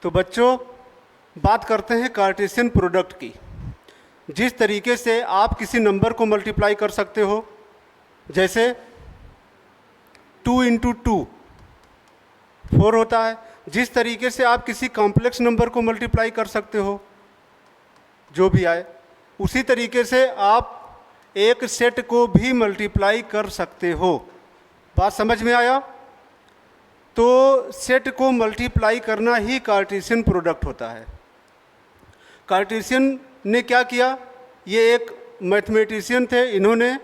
तो बच्चों बात करते हैं कार्टेशियन प्रोडक्ट की। जिस तरीके से आप किसी नंबर को मल्टीप्लाई कर सकते हो, जैसे 2 इंटू 2 4 होता है। जिस तरीके से आप किसी कॉम्प्लेक्स नंबर को मल्टीप्लाई कर सकते हो, जो भी आए, उसी तरीके से आप एक सेट को भी मल्टीप्लाई कर सकते हो। बात समझ में आया? तो सेट को मल्टीप्लाई करना ही कार्टेशियन प्रोडक्ट होता है। कार्टेशियन ने क्या किया, ये एक मैथमेटिशियन थे, इन्होंने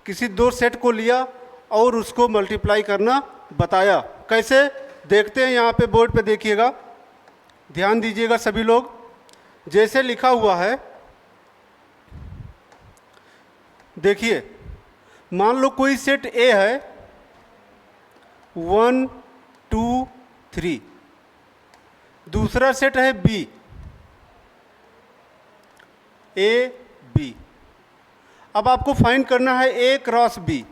किसी दो सेट को लिया और उसको मल्टीप्लाई करना बताया। कैसे देखते हैं, यहाँ पे बोर्ड पे देखिएगा, ध्यान दीजिएगा सभी लोग। जैसे लिखा हुआ है, देखिए, मान लो कोई सेट ए है 1 2 3, दूसरा सेट है बी ए बी। अब आपको फाइंड करना है ए क्रॉस बी,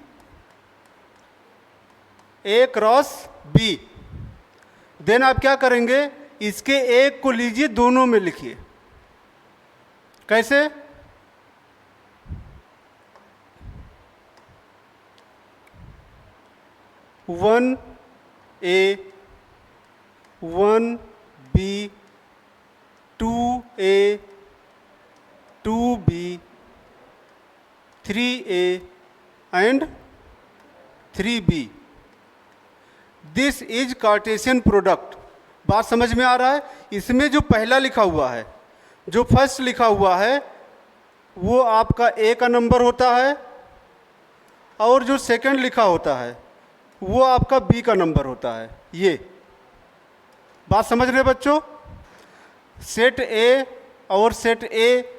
ए क्रॉस बी। देन आप क्या करेंगे, इसके एक को लीजिए, दोनों में लिखिए। कैसे? One A 1 B 2 A 2 B 3 A and 3 B. This is Cartesian product. बात समझ में आ रहा है? इसमें जो पहला लिखा हुआ है, जो फर्स्ट लिखा हुआ है, वो आपका ए का नंबर होता है, और जो सेकंड लिखा होता है वो आपका बी का नंबर होता है। ये बात समझ रहे बच्चों? सेट ए और सेट ए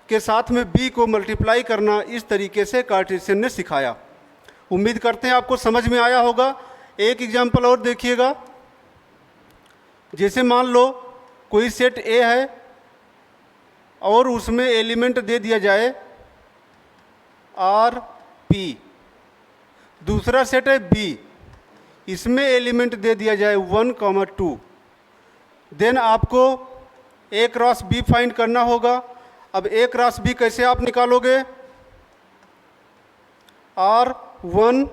के साथ में बी को मल्टीप्लाई करना इस तरीके से कार्टेशियन ने सिखाया। उम्मीद करते हैं आपको समझ में आया होगा। एक एग्जाम्पल और देखिएगा। जैसे मान लो कोई सेट ए है और उसमें एलिमेंट दे दिया जाए आर पी, दूसरा सेट है बी, इसमें एलिमेंट दे दिया जाए 1 2। देन आपको ए क्रॉस बी फाइंड करना होगा। अब ए क्रॉस बी कैसे आप निकालोगे? R1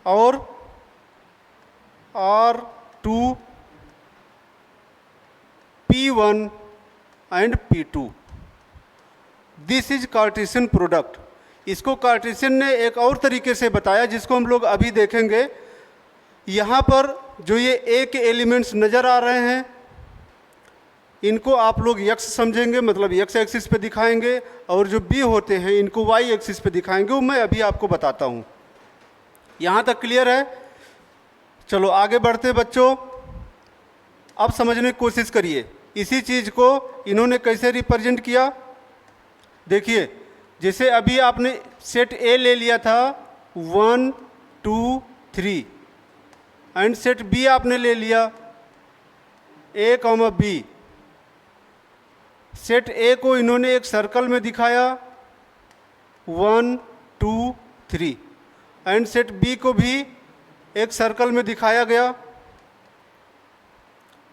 और R2 P1 and P2। This is Cartesian product. इसको कार्टेशियन ने एक और तरीके से बताया, जिसको हम लोग अभी देखेंगे। यहाँ पर जो ये ए के एलिमेंट्स नज़र आ रहे हैं, इनको आप लोग यक्स समझेंगे, मतलब यक्स एक्सिस पे दिखाएंगे, और जो बी होते हैं इनको वाई एक्सिस पे दिखाएंगे। वो मैं अभी आपको बताता हूँ। यहाँ तक क्लियर है? चलो आगे बढ़ते बच्चों। अब समझने की कोशिश करिए, इसी चीज़ को इन्होंने कैसे रिप्रेजेंट किया। देखिए, जैसे अभी आपने सेट ए ले लिया था 1 2 3, एंड सेट बी आपने ले लिया ए कॉमा बी। सेट ए को इन्होंने एक सर्कल में दिखाया 1 2 3, एंड सेट बी को भी एक सर्कल में दिखाया गया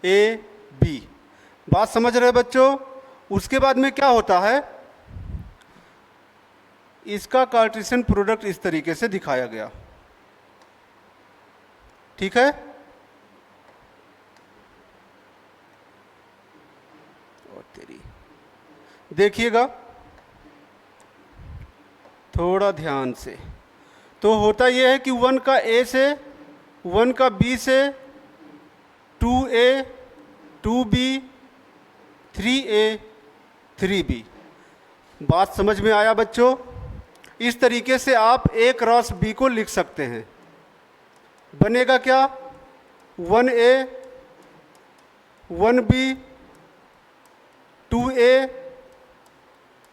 ए बी। बात समझ रहे बच्चों? उसके बाद में क्या होता है, इसका कार्टेशियन प्रोडक्ट इस तरीके से दिखाया गया। ठीक है? और तेरी देखिएगा थोड़ा ध्यान से। तो होता यह है कि 1 का ए से, 1 का बी से, 2a 2b 3a 3b। बात समझ में आया बच्चों? इस तरीके से आप ए क्रॉस बी को लिख सकते हैं। बनेगा क्या? 1a 1b 2a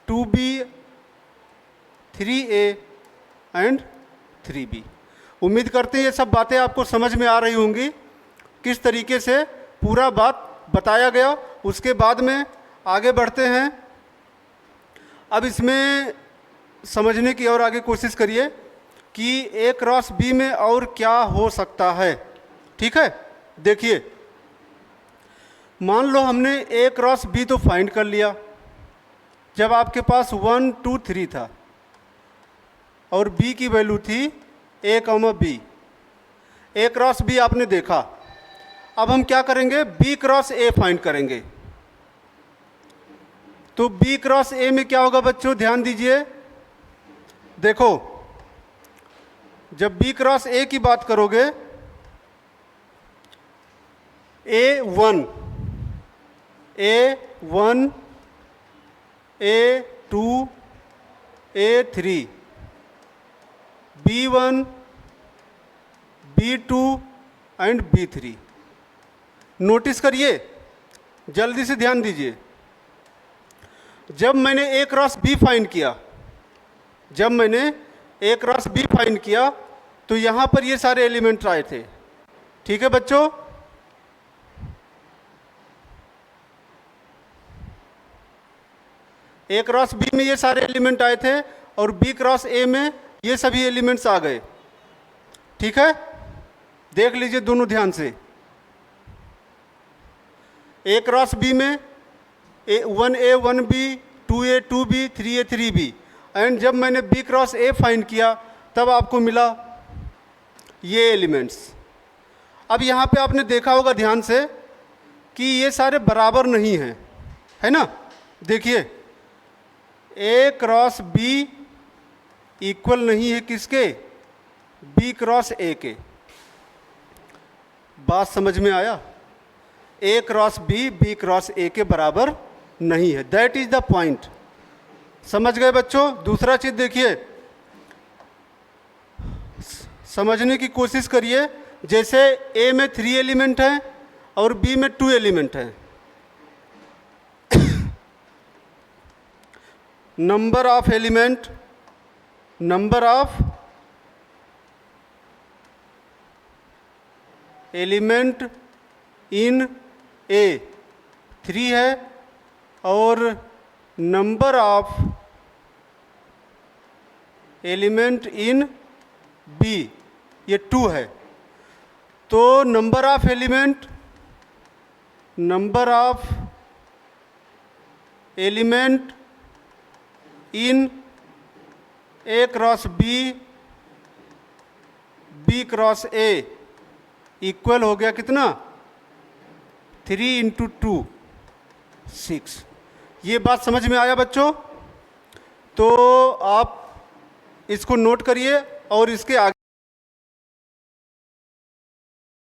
2b 3a and 3b। उम्मीद करते हैं ये सब बातें आपको समझ में आ रही होंगी, किस तरीके से पूरा बात बताया गया। उसके बाद में आगे बढ़ते हैं। अब इसमें समझने की और आगे कोशिश करिए। कि ए क्रॉस बी में और क्या हो सकता है। ठीक है, देखिए मान लो हमने ए क्रॉस बी तो फाइंड कर लिया जब आपके पास 1 2 3 था और बी की वैल्यू थी ए कॉमा बी। ए क्रॉस बी आपने देखा, अब हम क्या करेंगे, बी क्रॉस ए फाइंड करेंगे। तो बी क्रॉस ए में क्या होगा बच्चों, ध्यान दीजिए, देखो जब बी क्रॉस ए की बात करोगे, A1 A2 A3 B1 B2 and B3। Notice करिए, जल्दी से ध्यान दीजिए, जब मैंने ए क्रॉस बी फाइंड किया, जब मैंने ए क्रॉस बी फाइंड किया तो यहां पर ये सारे एलिमेंट आए थे। ठीक है बच्चों, ए क्रॉस बी में ये सारे एलिमेंट आए थे और बी क्रॉस ए में ये सभी एलिमेंट्स आ गए। ठीक है, देख लीजिए दोनों ध्यान से। ए क्रॉस बी में 1A 1B 2A 2B 3A 3B and जब मैंने बी क्रॉस ए फाइंड किया तब आपको मिला ये एलिमेंट्स। अब यहाँ पे आपने देखा होगा ध्यान से कि ये सारे बराबर नहीं हैं, है ना। देखिए ए क्रॉस बी इक्वल नहीं है किसके, बी क्रॉस ए के। बात समझ में आया, A cross B B cross A के बराबर नहीं है, दैट इज द पॉइंट। समझ गए बच्चों। दूसरा चीज देखिए, समझने की कोशिश करिए, जैसे ए में 3 एलिमेंट हैं और बी में 2 एलिमेंट हैं। Number of element in A 3 है और number of element in B ये 2 है। तो number of element in A cross B B cross A equal हो गया कितना, 3 × 2 6। ये बात समझ में आया बच्चों। तो आप इसको नोट करिए और इसके आगे